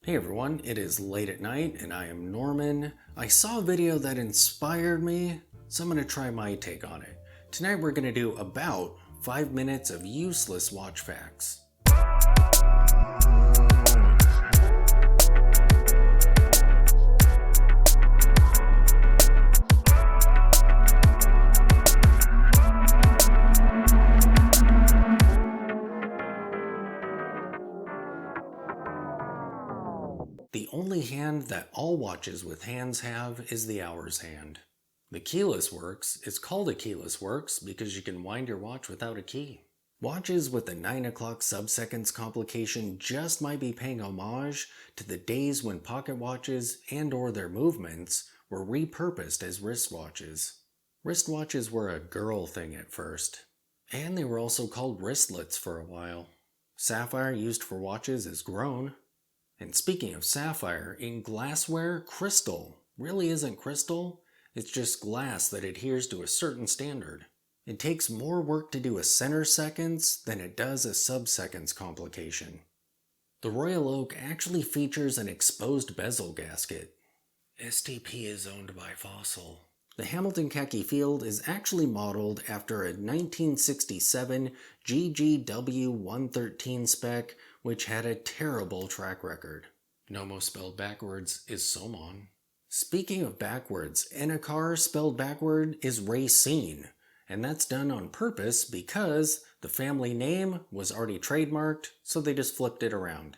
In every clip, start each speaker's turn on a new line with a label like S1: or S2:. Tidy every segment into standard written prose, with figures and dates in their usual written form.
S1: Hey everyone, it is late at night and I am Norman. I saw a video that inspired me, so I'm going to try my take on it. Tonight we're going to do about 5 minutes of useless watch facts. The only hand that all watches with hands have is the hour's hand. The keyless works is called a keyless works because you can wind your watch without a key. Watches with the 9 o'clock subseconds complication just might be paying homage to the days when pocket watches and/or their movements were repurposed as wristwatches. Wristwatches were a girl thing at first, and they were also called wristlets for a while. Sapphire used for watches is grown. And speaking of sapphire, in glassware, crystal really isn't crystal, it's just glass that adheres to a certain standard. It takes more work to do a center seconds than it does a sub-seconds complication. The Royal Oak actually features an exposed bezel gasket. STP is owned by Fossil. The Hamilton Khaki Field is actually modeled after a 1967 GGW 113 spec, which had a terrible track record. Nomo spelled backwards is Somon. Speaking of backwards, Enicar spelled backward is Racine, and that's done on purpose because the family name was already trademarked, so they just flipped it around.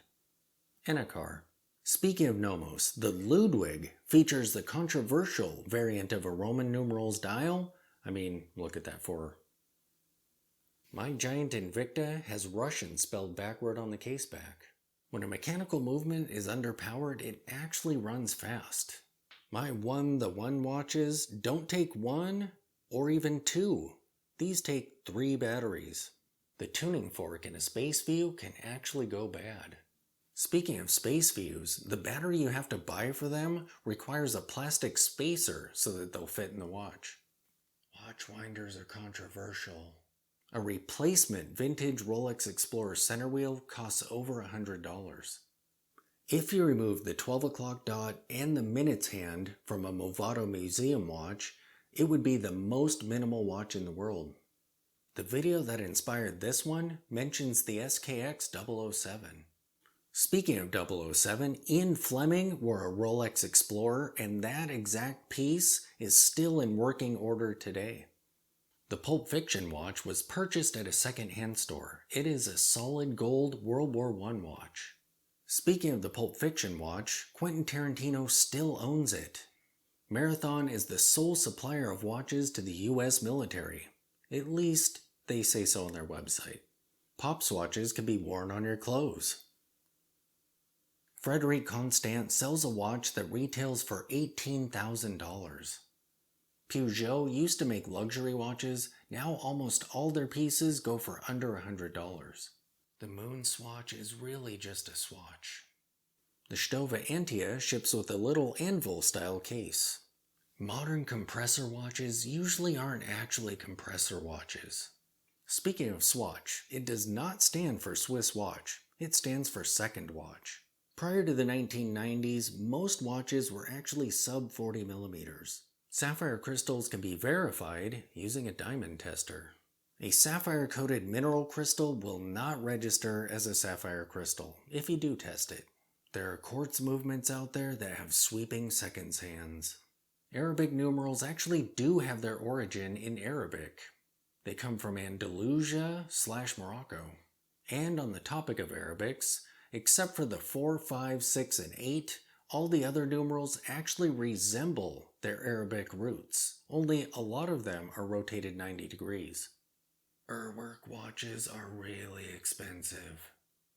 S1: Enicar. Speaking of Nomos, the Ludwig features the controversial variant of a Roman numerals dial. Look at that for. My Giant Invicta has Russian spelled backward on the caseback. When a mechanical movement is underpowered, it actually runs fast. My the One watches don't take one or even two. These take 3 batteries. The tuning fork in a Space View can actually go bad. Speaking of Space Views, the battery you have to buy for them requires a plastic spacer so that they'll fit in the watch. Watch winders are controversial. A replacement vintage Rolex Explorer center wheel costs over $100. If you remove the 12 o'clock dot and the minutes hand from a Movado museum watch, it would be the most minimal watch in the world. The video that inspired this one mentions the SKX 007. Speaking of 007, Ian Fleming wore a Rolex Explorer, and that exact piece is still in working order today. The Pulp Fiction watch was purchased at a second-hand store. It is a solid gold World War I watch. Speaking of the Pulp Fiction watch, Quentin Tarantino still owns it. Marathon is the sole supplier of watches to the US military. At least, they say so on their website. Pops watches can be worn on your clothes. Frederic Constant sells a watch that retails for $18,000. Peugeot used to make luxury watches, now almost all their pieces go for under $100. The Moon Swatch is really just a swatch. The Stova Antia ships with a little anvil-style case. Modern compressor watches usually aren't actually compressor watches. Speaking of swatch, it does not stand for Swiss watch, it stands for second watch. Prior to the 1990s, most watches were actually sub 40 millimeters. Sapphire crystals can be verified using a diamond tester. A sapphire-coated mineral crystal will not register as a sapphire crystal if you do test it. There are quartz movements out there that have sweeping seconds hands. Arabic numerals actually do have their origin in Arabic. They come from Andalusia/Morocco. And on the topic of Arabics, except for the 4, 5, 6, and 8, all the other numerals actually resemble their Arabic roots, only a lot of them are rotated 90 degrees. Urwerk watches are really expensive.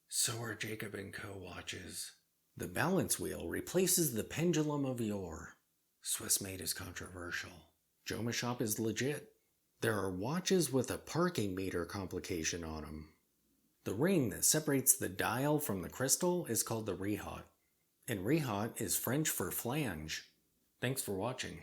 S1: So are Jacob & Co. watches. The balance wheel replaces the pendulum of yore. Swiss made is controversial. Joma Shop is legit. There are watches with a parking meter complication on them. The ring that separates the dial from the crystal is called the Rihat. And Rihat is French for flange. Thanks for watching.